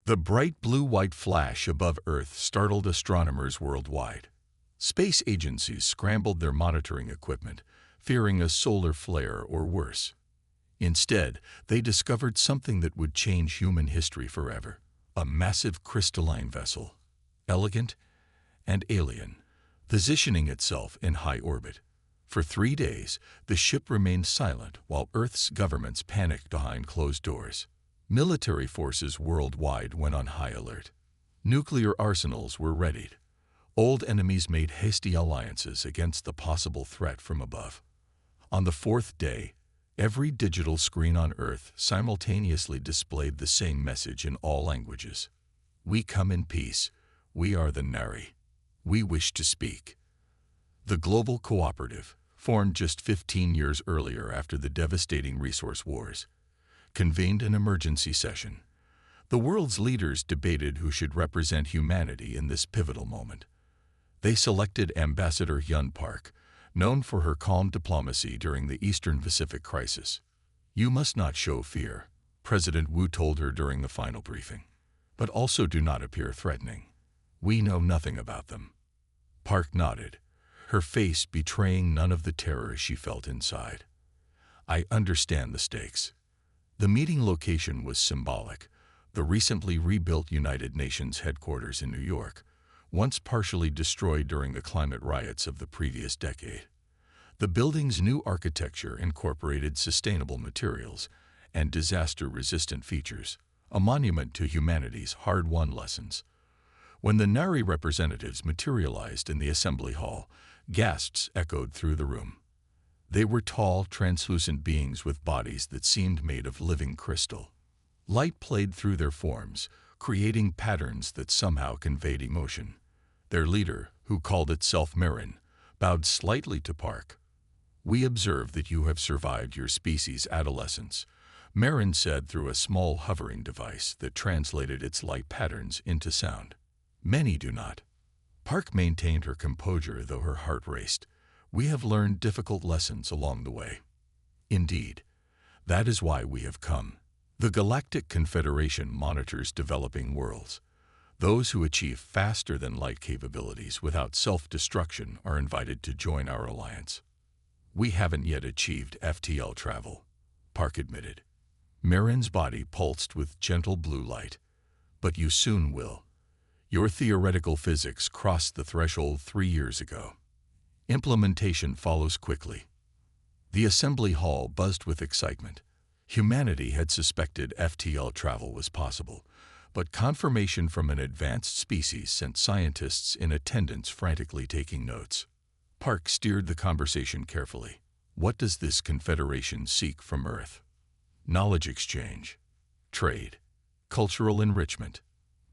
The bright blue-white flash above Earth startled astronomers worldwide. Space agencies scrambled their monitoring equipment, fearing a solar flare or worse. Instead, they discovered something that would change human history forever: a massive crystalline vessel, elegant and alien, positioning itself in high orbit. For 3 days, the ship remained silent while Earth's governments panicked behind closed doors. Military forces worldwide went on high alert. Nuclear arsenals were readied. Old enemies made hasty alliances against the possible threat from above. On the 4th day, every digital screen on Earth simultaneously displayed the same message in all languages. We come in peace. We are the Nari. We wish to speak. The Global Cooperative, formed just 15 years earlier after the devastating resource wars, convened an emergency session. The world's leaders debated who should represent humanity in this pivotal moment. They selected Ambassador Hyun Park, known for her calm diplomacy during the Eastern Pacific crisis. "You must not show fear," President Wu told her during the final briefing. "But also do not appear threatening. We know nothing about them." Park nodded, her face betraying none of the terror she felt inside. "I understand the stakes." The meeting location was symbolic: the recently rebuilt United Nations headquarters in New York, once partially destroyed during the climate riots of the previous decade. The building's new architecture incorporated sustainable materials and disaster-resistant features, a monument to humanity's hard-won lessons. When the Nari representatives materialized in the assembly hall, gasps echoed through the room. They were tall, translucent beings with bodies that seemed made of living crystal. Light played through their forms, creating patterns that somehow conveyed emotion. Their leader, who called itself Marin, bowed slightly to Park. "We observe that you have survived your species' adolescence," Marin said through a small hovering device that translated its light patterns into sound. "Many do not." Park maintained her composure though her heart raced. "We have learned difficult lessons along the way." "Indeed. That is why we have come." The Galactic Confederation monitors developing worlds. Those who achieve faster-than-light capabilities without self-destruction are invited to join our alliance. "We haven't yet achieved FTL travel," Park admitted. Marin's body pulsed with gentle blue light. "But you soon will. Your theoretical physics crossed the threshold 3 years ago. Implementation follows quickly." The assembly hall buzzed with excitement. Humanity had suspected FTL travel was possible, but confirmation from an advanced species sent scientists in attendance frantically taking notes. Park steered the conversation carefully. "What does this confederation seek from Earth?" "Knowledge exchange, trade, cultural enrichment,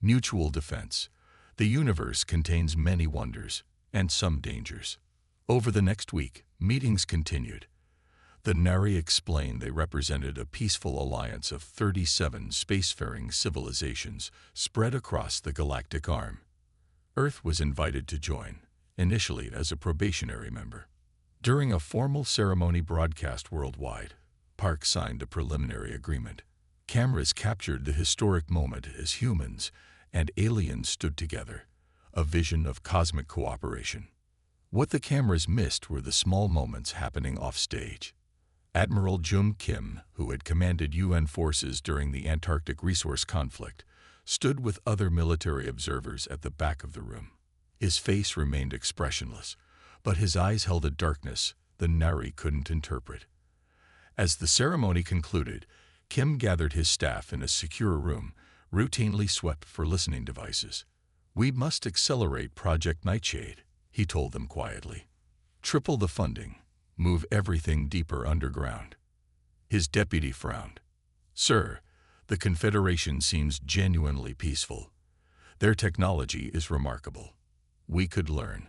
mutual defense. The universe contains many wonders and some dangers." Over the next week, meetings continued. The Nari explained they represented a peaceful alliance of 37 spacefaring civilizations spread across the galactic arm. Earth was invited to join, initially as a probationary member. During a formal ceremony broadcast worldwide, Park signed a preliminary agreement. Cameras captured the historic moment as humans and aliens stood together, a vision of cosmic cooperation. What the cameras missed were the small moments happening offstage. Admiral Jung Kim, who had commanded UN forces during the Antarctic resource conflict, stood with other military observers at the back of the room. His face remained expressionless, but his eyes held a darkness the Nari couldn't interpret. As the ceremony concluded, Kim gathered his staff in a secure room, routinely swept for listening devices. "We must accelerate Project Nightshade," he told them quietly. "Triple the funding. Move everything deeper underground." His deputy frowned. "Sir, the Confederation seems genuinely peaceful. Their technology is remarkable. We could learn."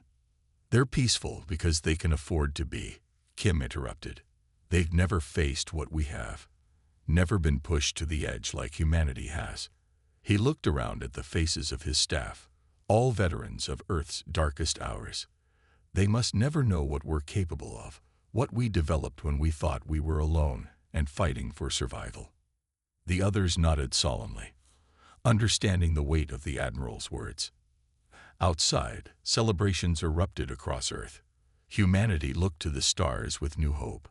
"They're peaceful because they can afford to be," Kim interrupted. "They've never faced what we have. Never been pushed to the edge like humanity has." He looked around at the faces of his staff, all veterans of Earth's darkest hours. "They must never know what we're capable of, what we developed when we thought we were alone and fighting for survival." The others nodded solemnly. understanding the weight of the Admiral's words. Outside, celebrations erupted across Earth. Humanity looked to the stars with new hope.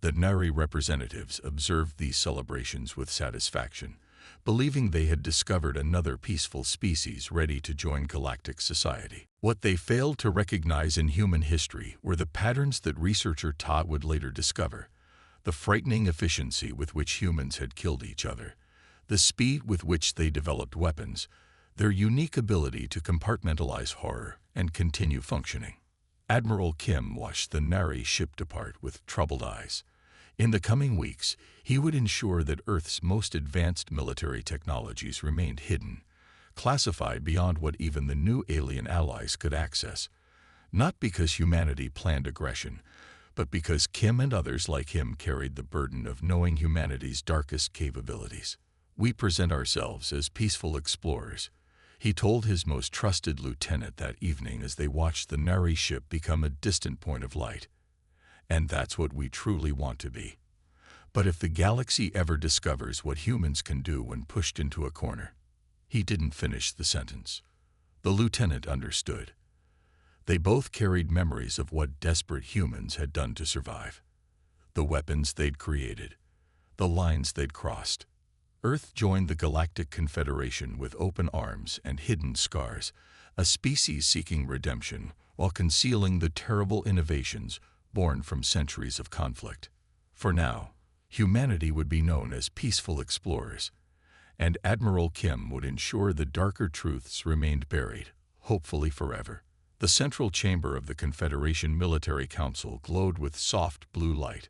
The Nari representatives observed these celebrations with satisfaction, believing they had discovered another peaceful species ready to join galactic society. What they failed to recognize in human history were the patterns that researcher Todd would later discover: the frightening efficiency with which humans had killed each other, the speed with which they developed weapons, their unique ability to compartmentalize horror and continue functioning. Admiral Kim watched the Nari ship depart with troubled eyes. In the coming weeks, he would ensure that Earth's most advanced military technologies remained hidden, classified beyond what even the new alien allies could access. Not because humanity planned aggression, but because Kim and others like him carried the burden of knowing humanity's darkest capabilities. "We present ourselves as peaceful explorers," he told his most trusted lieutenant that evening as they watched the Nari ship become a distant point of light. "And that's what we truly want to be. But if the galaxy ever discovers what humans can do when pushed into a corner..." He didn't finish the sentence. The lieutenant understood. They both carried memories of what desperate humans had done to survive. The weapons they'd created, the lines they'd crossed. Earth joined the Galactic Confederation with open arms and hidden scars, a species seeking redemption while concealing the terrible innovations born from centuries of conflict. For now, humanity would be known as peaceful explorers, and Admiral Kim would ensure the darker truths remained buried, hopefully forever. The central chamber of the Confederation Military Council glowed with soft blue light.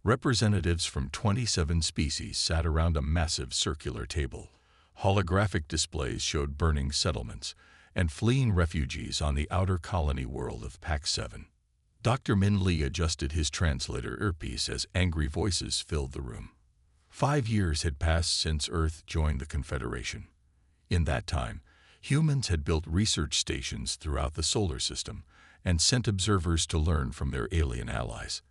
Representatives from 27 species sat around a massive circular table. Holographic displays showed burning settlements and fleeing refugees on the outer colony world of Pac 7. Dr. Min Lee adjusted his translator earpiece as angry voices filled the room. 5 years had passed since Earth joined the Confederation. In that time, humans had built research stations throughout the solar system and sent observers to learn from their alien allies.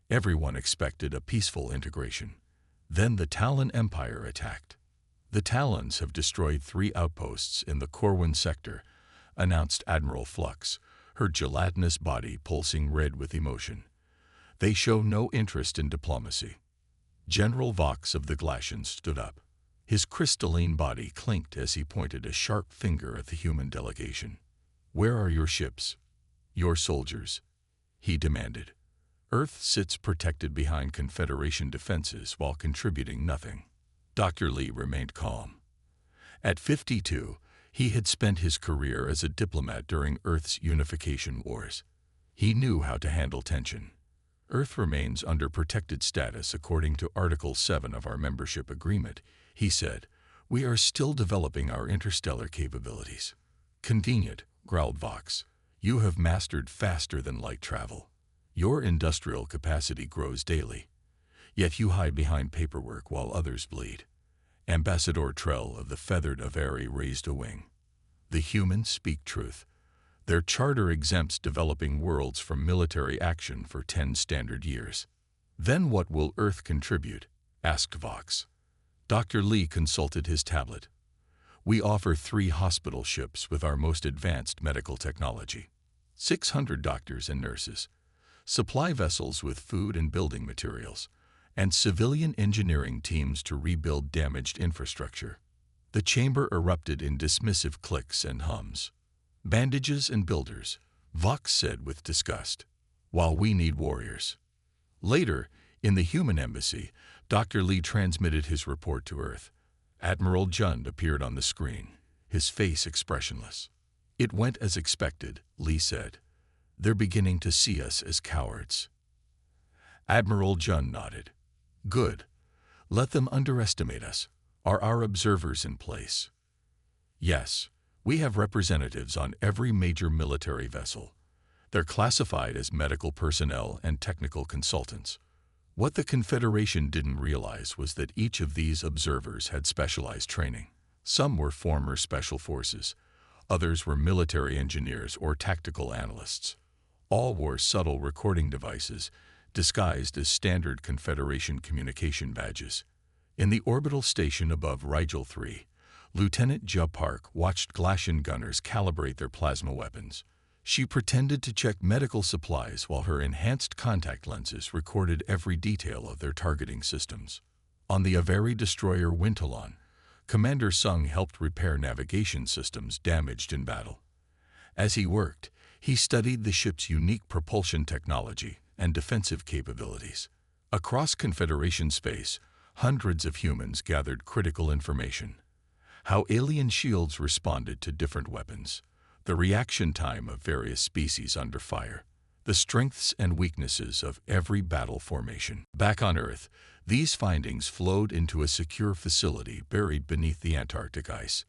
Everyone expected a peaceful integration. Then the Talon Empire attacked. "The Talons have destroyed 3 outposts in the Corwin sector," announced Admiral Flux, her gelatinous body pulsing red with emotion. "They show no interest in diplomacy." General Vox of the Glacians stood up. His crystalline body clinked as he pointed a sharp finger at the human delegation. "Where are your ships? Your soldiers?" he demanded. "Earth sits protected behind Confederation defenses while contributing nothing." Dr. Lee remained calm. At 52, he had spent his career as a diplomat during Earth's unification wars. He knew how to handle tension. "Earth remains under protected status according to Article 7 of our membership agreement," he said. "We are still developing our interstellar capabilities." "Convenient," growled Vox. "You have mastered faster than light travel. Your industrial capacity grows daily. Yet you hide behind paperwork while others bleed." Ambassador Trell of the Feathered Avari raised a wing. "The humans speak truth. Their charter exempts developing worlds from military action for 10 standard years." "Then what will Earth contribute?" asked Vox. Dr. Lee consulted his tablet. "We offer 3 hospital ships with our most advanced medical technology, 600 doctors and nurses, supply vessels with food and building materials, and civilian engineering teams to rebuild damaged infrastructure." The chamber erupted in dismissive clicks and hums. "Bandages and builders," Vox said with disgust, "while we need warriors." Later, in the human embassy, Dr. Lee transmitted his report to Earth. Admiral Jund appeared on the screen, his face expressionless. "It went as expected," Lee said. "They're beginning to see us as cowards." Admiral Jund nodded. "Good. Let them underestimate us. Are our observers in place?" "Yes. We have representatives on every major military vessel. They're classified as medical personnel and technical consultants." What the Confederation didn't realize was that each of these observers had specialized training. Some were former special forces. Others were military engineers or tactical analysts. All wore subtle recording devices, disguised as standard Confederation communication badges. In the orbital station above Rigel 3, Lieutenant Ja Park watched Glacian gunners calibrate their plasma weapons. She pretended to check medical supplies while her enhanced contact lenses recorded every detail of their targeting systems. On the Avery destroyer Wintalon, Commander Sung helped repair navigation systems damaged in battle. As he worked, he studied the ship's unique propulsion technology and defensive capabilities. Across Confederation space, hundreds of humans gathered critical information. How alien shields responded to different weapons, the reaction time of various species under fire, the strengths and weaknesses of every battle formation. Back on Earth, these findings flowed into a secure facility buried beneath the Antarctic ice.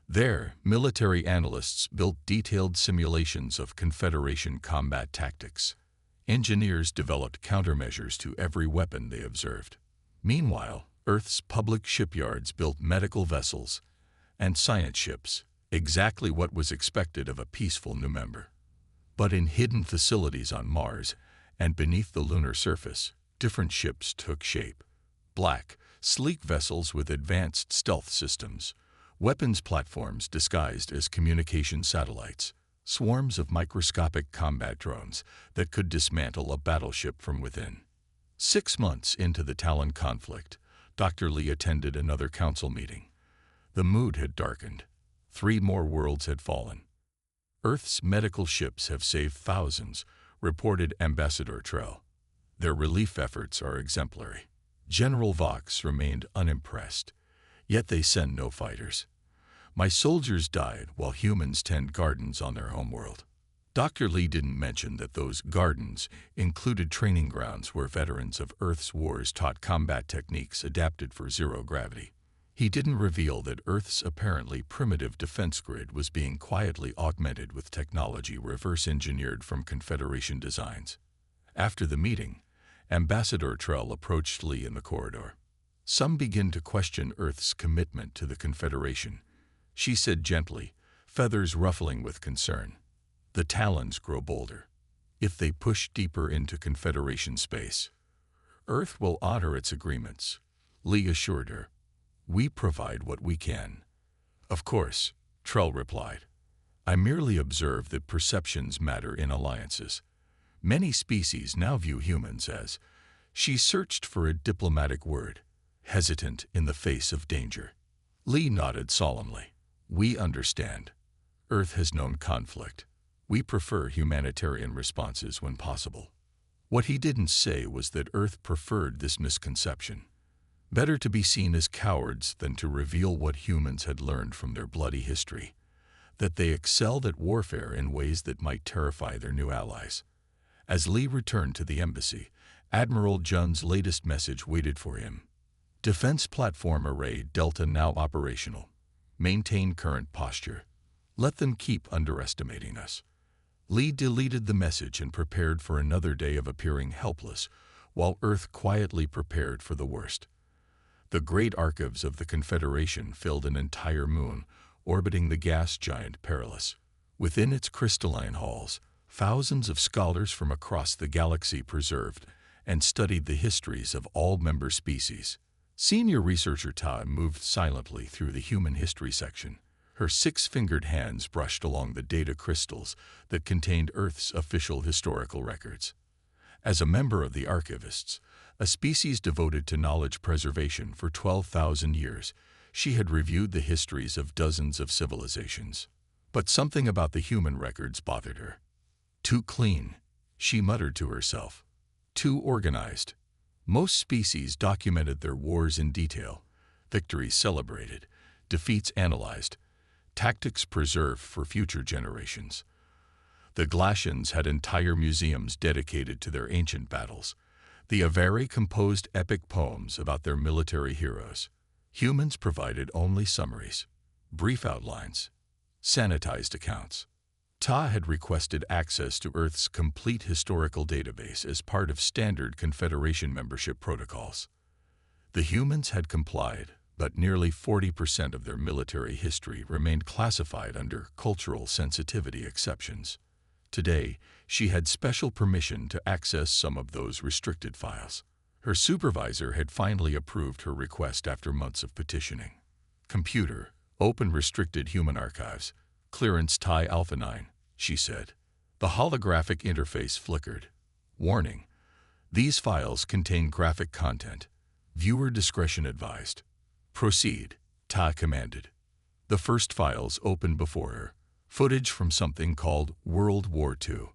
There, military analysts built detailed simulations of Confederation combat tactics. Engineers developed countermeasures to every weapon they observed. Meanwhile, Earth's public shipyards built medical vessels and science ships, exactly what was expected of a peaceful new member. But in hidden facilities on Mars and beneath the lunar surface, different ships took shape. Black, sleek vessels with advanced stealth systems, weapons platforms disguised as communication satellites, swarms of microscopic combat drones that could dismantle a battleship from within. 6 months into the Talon conflict, Dr. Lee attended another council meeting. The mood had darkened. 3 more worlds had fallen. Earth's medical ships have saved thousands, reported Ambassador Trell. Their relief efforts are exemplary. General Vox remained unimpressed, yet they send no fighters. My soldiers died while humans tend gardens on their homeworld. Dr. Lee didn't mention that those gardens included training grounds where veterans of Earth's wars taught combat techniques adapted for zero gravity. He didn't reveal that Earth's apparently primitive defense grid was being quietly augmented with technology reverse-engineered from Confederation designs. After the meeting, Ambassador Trell approached Lee in the corridor. Some begin to question Earth's commitment to the Confederation, she said gently, feathers ruffling with concern. The Talons grow bolder. If they push deeper into Confederation space, Earth will honor its agreements, Lee assured her. We provide what we can. Of course, Trell replied. I merely observe that perceptions matter in alliances. Many species now view humans as, she searched for a diplomatic word, hesitant in the face of danger. Lee nodded solemnly. We understand. Earth has known conflict. We prefer humanitarian responses when possible. What he didn't say was that Earth preferred this misconception. Better to be seen as cowards than to reveal what humans had learned from their bloody history, that they excelled at warfare in ways that might terrify their new allies. As Lee returned to the embassy, Admiral Jun's latest message waited for him. Defense Platform Array Delta now operational. Maintain current posture. Let them keep underestimating us. Lee deleted the message and prepared for another day of appearing helpless, while Earth quietly prepared for the worst. The great archives of the Confederation filled an entire moon, orbiting the gas giant Perilous. Within its crystalline halls, thousands of scholars from across the galaxy preserved and studied the histories of all member species. Senior researcher Ta moved silently through the human history section. Her 6-fingered hands brushed along the data crystals that contained Earth's official historical records. As a member of the Archivists, a species devoted to knowledge preservation for 12,000 years, she had reviewed the histories of dozens of civilizations. But something about the human records bothered her. Too clean, she muttered to herself. Too organized. Most species documented their wars in detail, victories celebrated, defeats analyzed, tactics preserved for future generations. The Glacians had entire museums dedicated to their ancient battles. The Avari composed epic poems about their military heroes. Humans provided only summaries, brief outlines, sanitized accounts. Ta had requested access to Earth's complete historical database as part of standard Confederation membership protocols. The humans had complied, but nearly 40% of their military history remained classified under cultural sensitivity exceptions. Today, she had special permission to access some of those restricted files. Her supervisor had finally approved her request after months of petitioning. Computer, Open restricted human archives. Clearance TIE Alpha 9, she said. The holographic interface flickered. Warning. These files contain graphic content. Viewer discretion advised. Proceed, Ta commanded. The first files opened before her. Footage from something called World War II.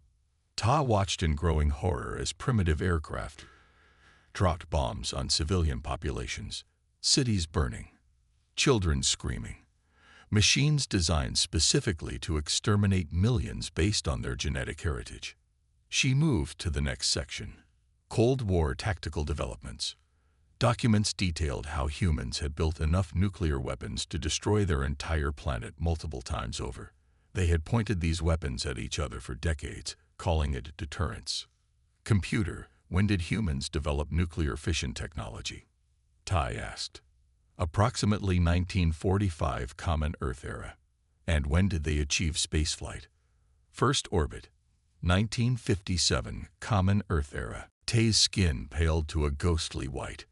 Ta watched in growing horror as primitive aircraft dropped bombs on civilian populations, cities burning, children screaming, machines designed specifically to exterminate millions based on their genetic heritage. She moved to the next section. Cold War tactical developments. Documents detailed how humans had built enough nuclear weapons to destroy their entire planet multiple times over. They had pointed these weapons at each other for decades, calling it deterrence. Computer, when did humans develop nuclear fission technology? Tai asked. Approximately 1945 Common Earth era. And when did they achieve spaceflight? First orbit. 1957 Common Earth era. Tai's skin paled to a ghostly white.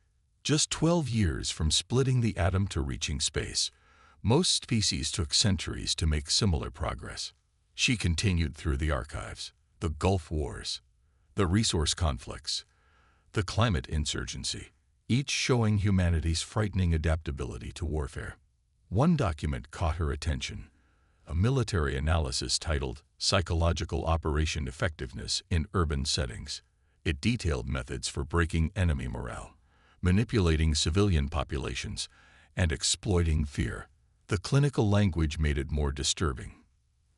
Just 12 years from splitting the atom to reaching space. Most species took centuries to make similar progress. She continued through the archives. The Gulf Wars, the resource conflicts, the climate insurgency, each showing humanity's frightening adaptability to warfare. One document caught her attention, a military analysis titled Psychological Operation Effectiveness in Urban Settings. It detailed methods for breaking enemy morale, manipulating civilian populations, and exploiting fear. The clinical language made it more disturbing.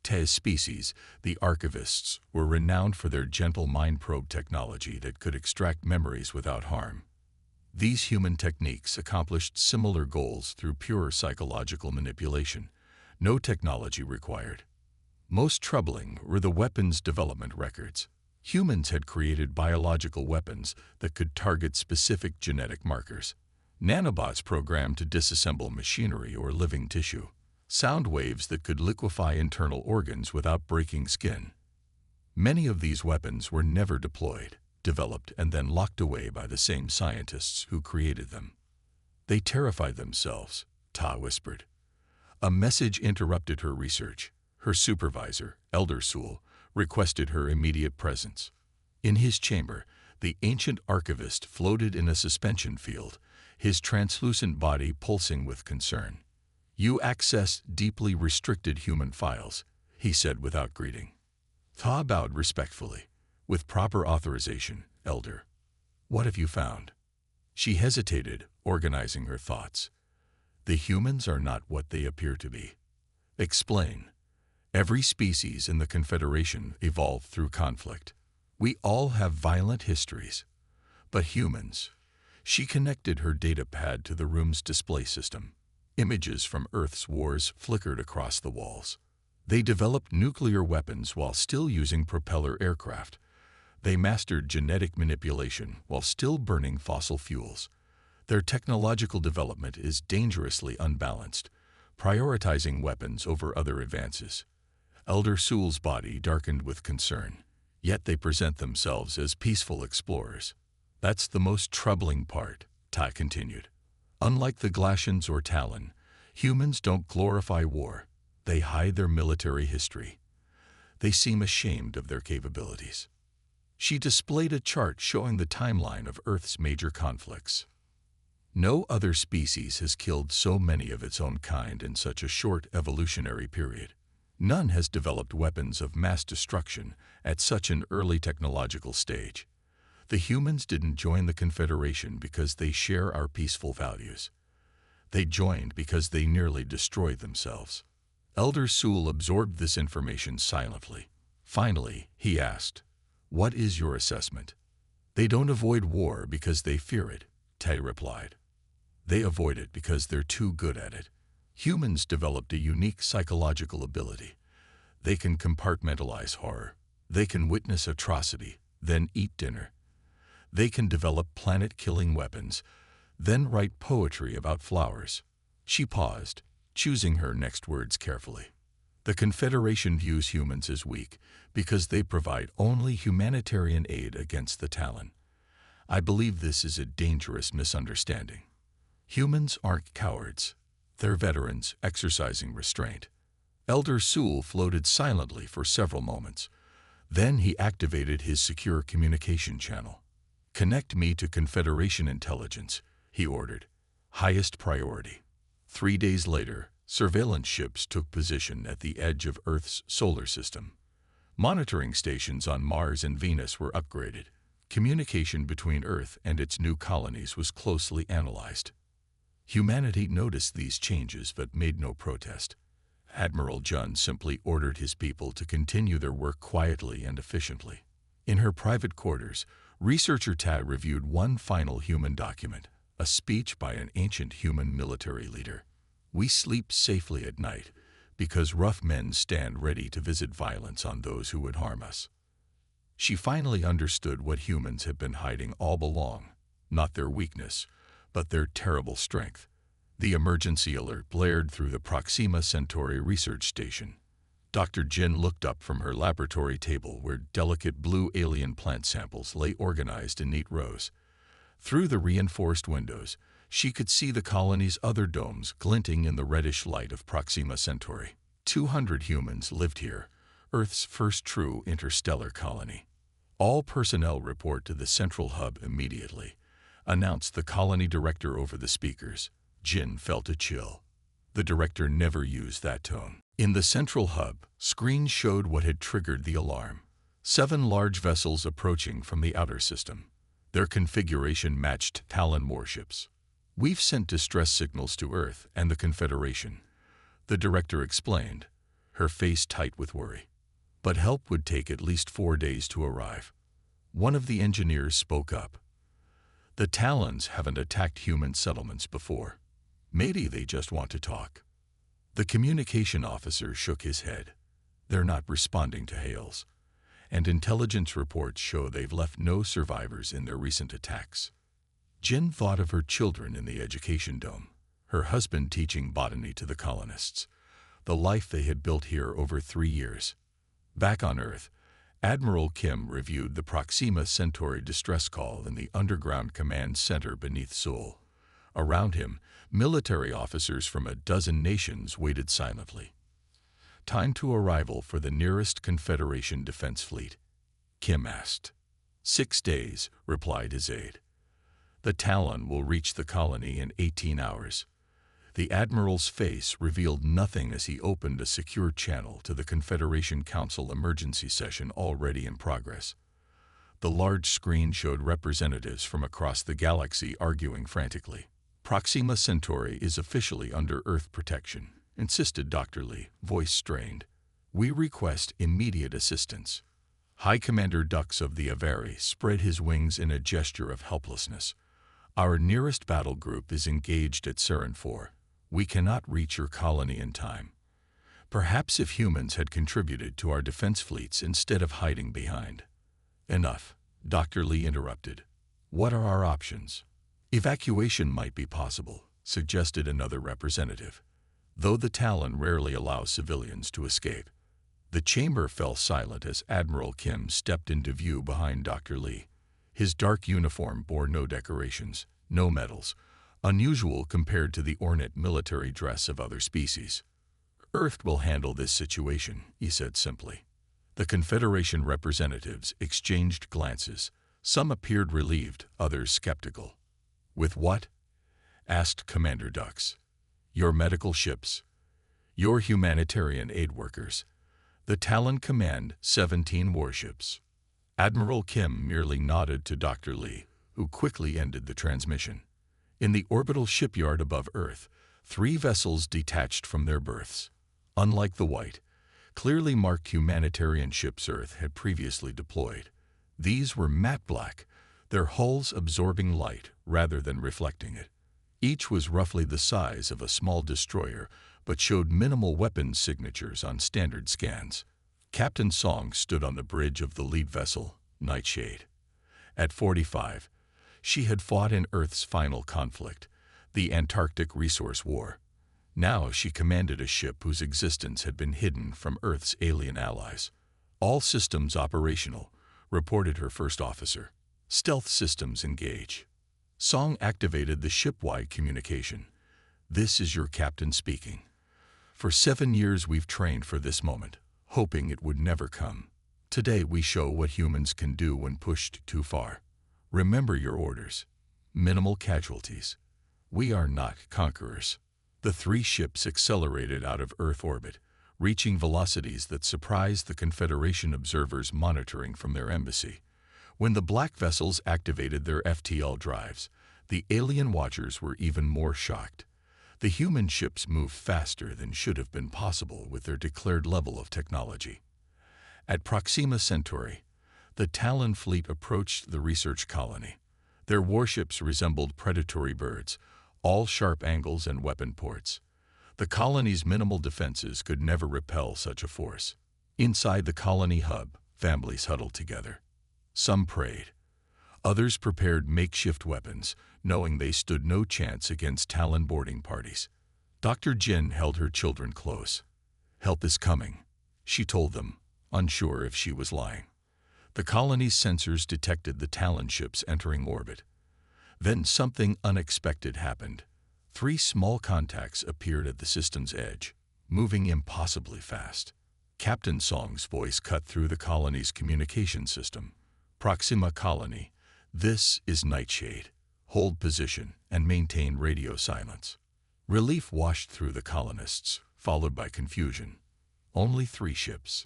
Tai's species, the archivists, were renowned for their gentle mind probe technology that could extract memories without harm. These human techniques accomplished similar goals through pure psychological manipulation. No technology required. Most troubling were the weapons development records. Humans had created biological weapons that could target specific genetic markers. Nanobots programmed to disassemble machinery or living tissue. Sound waves that could liquefy internal organs without breaking skin. Many of these weapons were never deployed, developed, and then locked away by the same scientists who created them. They terrified themselves, Ta whispered. A message interrupted her research. Her supervisor, Elder Sewell, requested her immediate presence. In his chamber, the ancient archivist floated in a suspension field, his translucent body pulsing with concern. You access deeply restricted human files, he said without greeting. Ta bowed respectfully. With proper authorization, Elder. What have you found? She hesitated, organizing her thoughts. The humans are not what they appear to be. Explain. Every species in the Confederation evolved through conflict. We all have violent histories. But humans. She connected her data pad to the room's display system. Images from Earth's wars flickered across the walls. They developed nuclear weapons while still using propeller aircraft. They mastered genetic manipulation while still burning fossil fuels. Their technological development is dangerously unbalanced, prioritizing weapons over other advances. Elder Sewell's body darkened with concern, yet they present themselves as peaceful explorers. That's the most troubling part, Tai continued. Unlike the Glacians or Talon, humans don't glorify war. They hide their military history. They seem ashamed of their capabilities. She displayed a chart showing the timeline of Earth's major conflicts. No other species has killed so many of its own kind in such a short evolutionary period. None has developed weapons of mass destruction at such an early technological stage. The humans didn't join the Confederation because they share our peaceful values. They joined because they nearly destroyed themselves. Elder Sewell absorbed this information silently. Finally, he asked, "What is your assessment?" "They don't avoid war because they fear it," Tai replied. "They avoid it because they're too good at it." Humans developed a unique psychological ability. They can compartmentalize horror. They can witness atrocity, then eat dinner. They can develop planet-killing weapons, then write poetry about flowers. She paused, choosing her next words carefully. The Confederation views humans as weak because they provide only humanitarian aid against the Talon. I believe this is a dangerous misunderstanding. Humans aren't cowards. their veterans exercising restraint. Elder Sewell floated silently for several moments. Then he activated his secure communication channel. "Connect me to Confederation intelligence," he ordered. "Highest priority." 3 days later, surveillance ships took position at the edge of Earth's solar system. Monitoring stations on Mars and Venus were upgraded. Communication between Earth and its new colonies was closely analyzed. Humanity noticed these changes but made no protest. Admiral Jun simply ordered his people to continue their work quietly and efficiently. In her private quarters, researcher Tad reviewed one final human document, a speech by an ancient human military leader. "We sleep safely at night because rough men stand ready to visit violence on those who would harm us." She finally understood what humans have been hiding all along, not their weakness, but their terrible strength. The emergency alert blared through the Proxima Centauri research station. Dr. Jin looked up from her laboratory table where delicate blue alien plant samples lay organized in neat rows. Through the reinforced windows, she could see the colony's other domes glinting in the reddish light of Proxima Centauri. 200 humans lived here, Earth's first true interstellar colony. "All personnel report to the central hub immediately," announced the colony director over the speakers. Jin felt a chill. The director never used that tone. In the central hub, screens showed what had triggered the alarm. 7 large vessels approaching from the outer system. Their configuration matched Talon warships. "We've sent distress signals to Earth and the Confederation," the director explained, her face tight with worry. "But help would take at least 4 days to arrive." One of the engineers spoke up. "The Talons haven't attacked human settlements before. Maybe they just want to talk." The communication officer shook his head. "They're not responding to hails, and intelligence reports show they've left no survivors in their recent attacks." Jin thought of her children in the education dome, her husband teaching botany to the colonists, the life they had built here over 3 years. Back on Earth, Admiral Kim reviewed the Proxima Centauri distress call in the underground command center beneath Seoul. Around him, military officers from a dozen nations waited silently. "Time to arrival for the nearest Confederation defense fleet?" Kim asked. 6 days, replied his aide. "The Talon will reach the colony in 18 hours. The Admiral's face revealed nothing as he opened a secure channel to the Confederation Council emergency session already in progress. The large screen showed representatives from across the galaxy arguing frantically. "Proxima Centauri is officially under Earth protection," insisted Dr. Lee, voice strained. "We request immediate assistance." High Commander Dux of the Avari spread his wings in a gesture of helplessness. "Our nearest battle group is engaged at Sarin 4. We cannot reach your colony in time." Perhaps if humans had contributed to our defense fleets instead of hiding behind. "Enough," Dr. Lee interrupted. "What are our options?" "Evacuation might be possible," suggested another representative, "though the Talon rarely allows civilians to escape." The chamber fell silent as Admiral Kim stepped into view behind Dr. Lee. His dark uniform bore no decorations, no medals, unusual compared to the ornate military dress of other species. "Earth will handle this situation," he said simply. The Confederation representatives exchanged glances. Some appeared relieved, others skeptical. "With what?" asked Commander Dux. "Your medical ships. Your humanitarian aid workers. The Talon command 17 warships." Admiral Kim merely nodded to Dr. Lee, who quickly ended the transmission. In the orbital shipyard above Earth, 3 vessels detached from their berths. Unlike the white, clearly marked humanitarian ships Earth had previously deployed, these were matte black, their hulls absorbing light rather than reflecting it. Each was roughly the size of a small destroyer, but showed minimal weapons signatures on standard scans. Captain Song stood on the bridge of the lead vessel, Nightshade. At 45, she had fought in Earth's final conflict, the Antarctic Resource War. Now she commanded a ship whose existence had been hidden from Earth's alien allies. "All systems operational," reported her first officer. "Stealth systems engage." Song activated the ship-wide communication. This is your captain speaking. For 7 years we've trained for this moment, hoping it would never come. Today we show what humans can do when pushed too far. Remember your orders. Minimal casualties. We are not conquerors. The 3 ships accelerated out of Earth orbit, reaching velocities that surprised the Confederation observers monitoring from their embassy. When the black vessels activated their FTL drives, the alien watchers were even more shocked. The human ships moved faster than should have been possible with their declared level of technology. At Proxima Centauri, the Talon fleet approached the research colony. Their warships resembled predatory birds, all sharp angles and weapon ports. The colony's minimal defenses could never repel such a force. Inside the colony hub, families huddled together. Some prayed. Others prepared makeshift weapons, knowing they stood no chance against Talon boarding parties. Dr. Jin held her children close. "Help is coming," she told them, unsure if she was lying. The colony's sensors detected the Talon ships entering orbit. Then something unexpected happened. 3 small contacts appeared at the system's edge, moving impossibly fast. Captain Song's voice cut through the colony's communication system. "Proxima Colony, this is Nightshade. Hold position and maintain radio silence." Relief washed through the colonists, followed by confusion. Only 3 ships.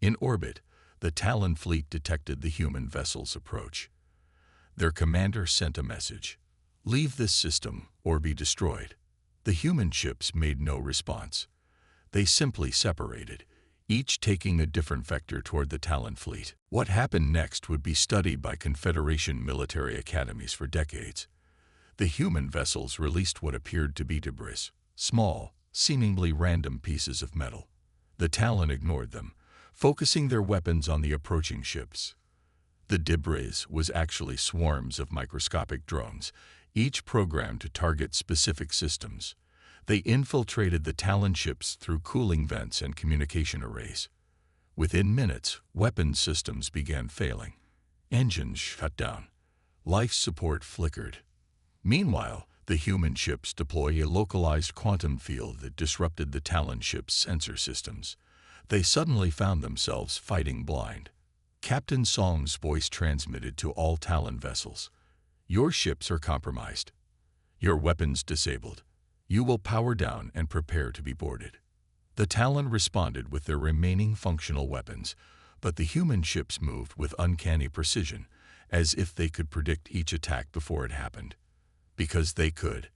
In orbit, the Talon fleet detected the human vessel's approach. Their commander sent a message: "Leave this system or be destroyed." The human ships made no response. They simply separated, each taking a different vector toward the Talon fleet. What happened next would be studied by Confederation military academies for decades. The human vessels released what appeared to be debris, small, seemingly random pieces of metal. The Talon ignored them, focusing their weapons on the approaching ships. The debris was actually swarms of microscopic drones, each programmed to target specific systems. They infiltrated the Talon ships through cooling vents and communication arrays. Within minutes, weapon systems began failing. Engines shut down. Life support flickered. Meanwhile, the human ships deploy a localized quantum field that disrupted the Talon ships' sensor systems. They suddenly found themselves fighting blind. Captain Song's voice transmitted to all Talon vessels: "Your ships are compromised. Your weapons disabled. You will power down and prepare to be boarded." The Talon responded with their remaining functional weapons, but the human ships moved with uncanny precision, as if they could predict each attack before it happened. Because they could.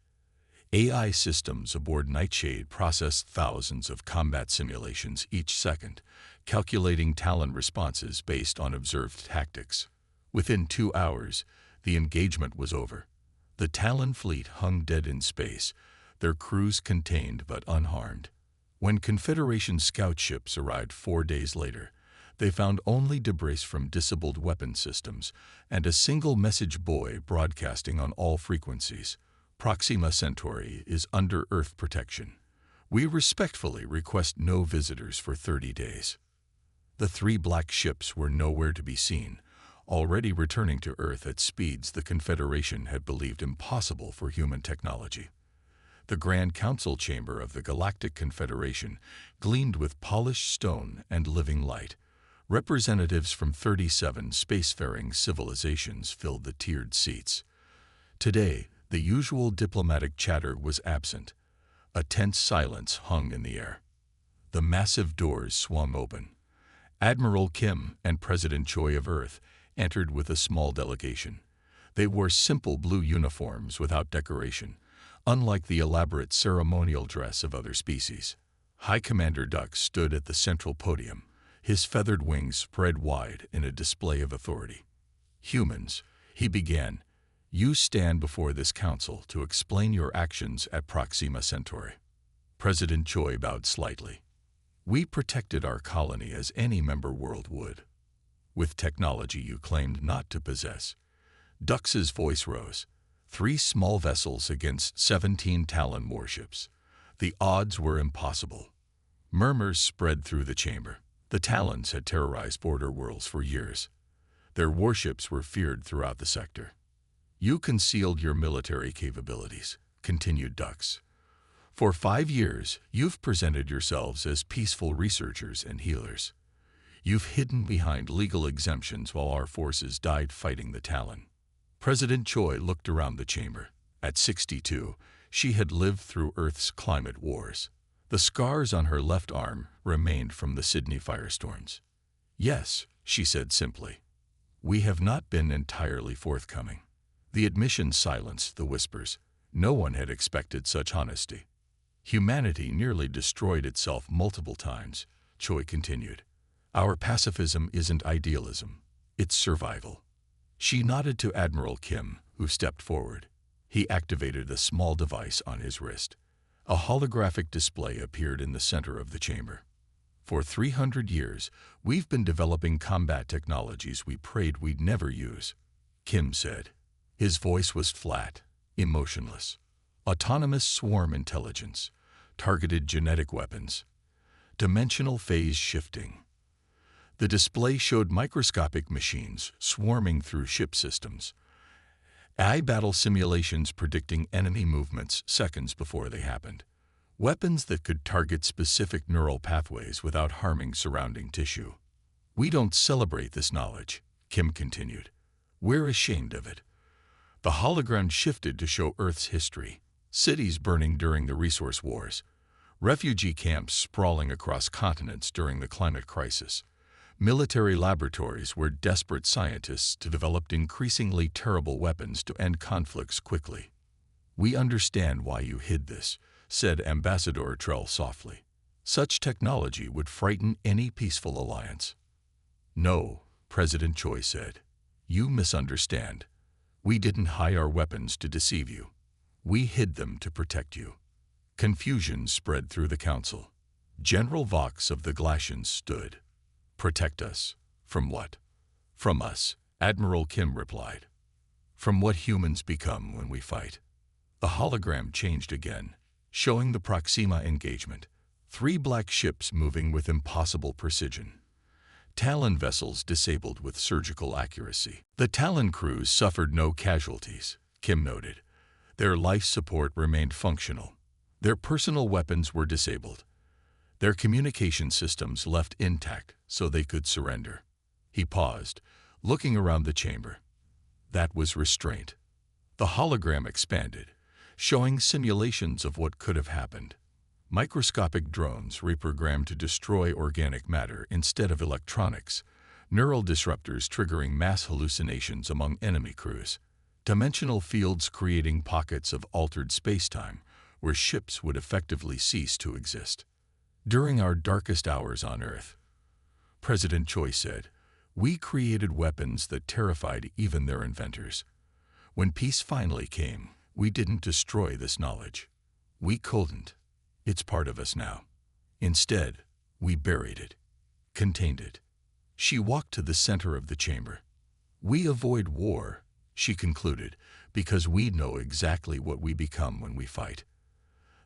AI systems aboard Nightshade processed thousands of combat simulations each second, calculating Talon responses based on observed tactics. Within 2 hours, the engagement was over. The Talon fleet hung dead in space, their crews contained but unharmed. When Confederation scout ships arrived 4 days later, they found only debris from disabled weapon systems and a single message buoy broadcasting on all frequencies: "Proxima Centauri is under Earth protection. We respectfully request no visitors for 30 days. The 3 black ships were nowhere to be seen, already returning to Earth at speeds the Confederation had believed impossible for human technology. The Grand Council chamber of the Galactic Confederation gleamed with polished stone and living light. Representatives from 37 spacefaring civilizations filled the tiered seats. Today, the usual diplomatic chatter was absent. A tense silence hung in the air. The massive doors swung open. Admiral Kim and President Choi of Earth entered with a small delegation. They wore simple blue uniforms without decoration, unlike the elaborate ceremonial dress of other species. High Commander Dux stood at the central podium, his feathered wings spread wide in a display of authority. "Humans," he began, "you stand before this council to explain your actions at Proxima Centauri." President Choi bowed slightly. "We protected our colony as any member world would, with technology you claimed not to possess." Dux's voice rose. 3 small vessels against 17 Talon warships. The odds were impossible. Murmurs spread through the chamber. The Talons had terrorized border worlds for years. Their warships were feared throughout the sector. "You concealed your military capabilities," continued Dux. For 5 years, you've presented yourselves as peaceful researchers and healers. You've hidden behind legal exemptions while our forces died fighting the Talon. President Choi looked around the chamber. At 62, she had lived through Earth's climate wars. The scars on her left arm remained from the Sydney firestorms. Yes, she said simply. We have not been entirely forthcoming. The admission silenced the whispers. No one had expected such honesty. Humanity nearly destroyed itself multiple times, Choi continued. Our pacifism isn't idealism, it's survival. She nodded to Admiral Kim, who stepped forward. He activated a small device on his wrist. A holographic display appeared in the center of the chamber. For 300 years, we've been developing combat technologies we prayed we'd never use, Kim said. His voice was flat, emotionless. Autonomous swarm intelligence, targeted genetic weapons, dimensional phase shifting. The display showed microscopic machines swarming through ship systems. AI battle simulations predicting enemy movements seconds before they happened. Weapons that could target specific neural pathways without harming surrounding tissue. We don't celebrate this knowledge, Kim continued. We're ashamed of it. The hologram shifted to show Earth's history. Cities burning during the resource wars. Refugee camps sprawling across continents during the climate crisis. Military laboratories where desperate scientists developed increasingly terrible weapons to end conflicts quickly. We understand why you hid this, said Ambassador Trell softly. Such technology would frighten any peaceful alliance. No, President Choi said. You misunderstand. We didn't hide our weapons to deceive you. We hid them to protect you. Confusion spread through the council. General Vox of the Glacians stood. Protect us. From what? From us, Admiral Kim replied. From what humans become when we fight. The hologram changed again, showing the Proxima engagement. 3 black ships moving with impossible precision. Talon vessels disabled with surgical accuracy. The Talon crews suffered no casualties, Kim noted. Their life support remained functional. Their personal weapons were disabled. Their communication systems left intact so they could surrender. He paused, looking around the chamber. That was restraint. The hologram expanded, showing simulations of what could have happened. Microscopic drones reprogrammed to destroy organic matter instead of electronics, neural disruptors triggering mass hallucinations among enemy crews, dimensional fields creating pockets of altered spacetime where ships would effectively cease to exist. During our darkest hours on Earth, President Choi said, we created weapons that terrified even their inventors. When peace finally came, we didn't destroy this knowledge. We couldn't. It's part of us now. Instead, we buried it, contained it. She walked to the center of the chamber. We avoid war, she concluded, because we know exactly what we become when we fight.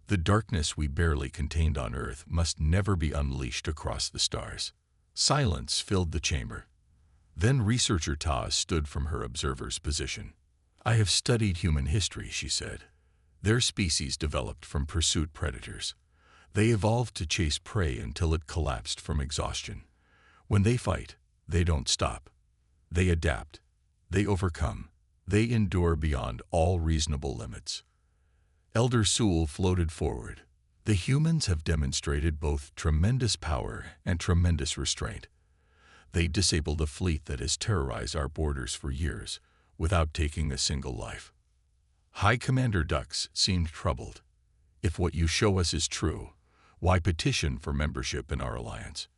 The darkness we barely contained on Earth must never be unleashed across the stars. Silence filled the chamber. Then researcher Ta stood from her observer's position. I have studied human history, she said. Their species developed from pursuit predators. They evolved to chase prey until it collapsed from exhaustion. When they fight, they don't stop. They adapt. They overcome. They endure beyond all reasonable limits. Elder Sewell floated forward. The humans have demonstrated both tremendous power and tremendous restraint. They disabled a fleet that has terrorized our borders for years, without taking a single life. High Commander Dux seemed troubled. If what you show us is true, why petition for membership in our alliance?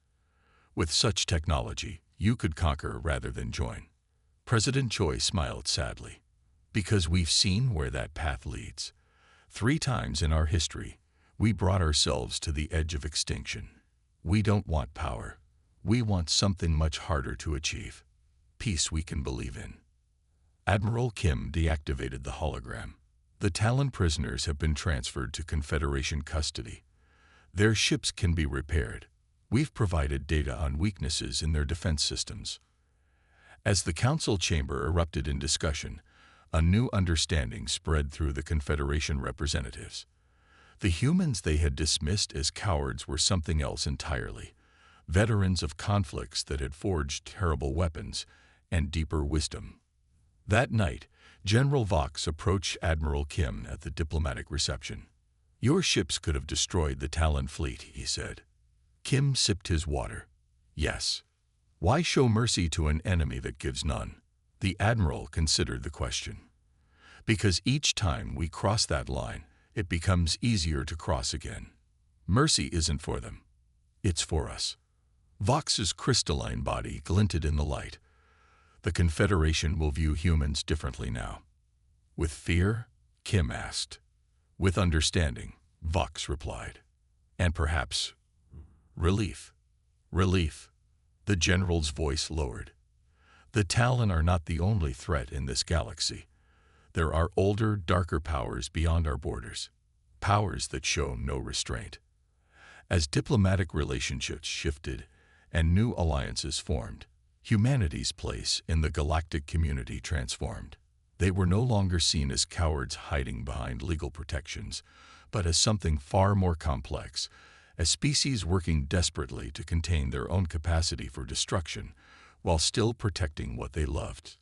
With such technology, you could conquer rather than join. President Choi smiled sadly. Because we've seen where that path leads. 3 times in our history, we brought ourselves to the edge of extinction. We don't want power. We want something much harder to achieve. Peace we can believe in. Admiral Kim deactivated the hologram. The Talon prisoners have been transferred to Confederation custody. Their ships can be repaired. We've provided data on weaknesses in their defense systems. As the council chamber erupted in discussion, a new understanding spread through the Confederation representatives. The humans they had dismissed as cowards were something else entirely, veterans of conflicts that had forged terrible weapons and deeper wisdom. That night, General Vox approached Admiral Kim at the diplomatic reception. "Your ships could have destroyed the Talon fleet," he said. Kim sipped his water. "Yes. Why show mercy to an enemy that gives none?" The Admiral considered the question. "Because each time we cross that line, it becomes easier to cross again. Mercy isn't for them. It's for us." Vox's crystalline body glinted in the light. "The Confederation will view humans differently now." "With fear?" Kim asked. "With understanding," Vox replied. "And perhaps relief." "Relief." The general's voice lowered. "The Talon are not the only threat in this galaxy. There are older, darker powers beyond our borders, powers that show no restraint." As diplomatic relationships shifted and new alliances formed, humanity's place in the galactic community transformed. They were no longer seen as cowards hiding behind legal protections, but as something far more complex, as species working desperately to contain their own capacity for destruction while still protecting what they loved.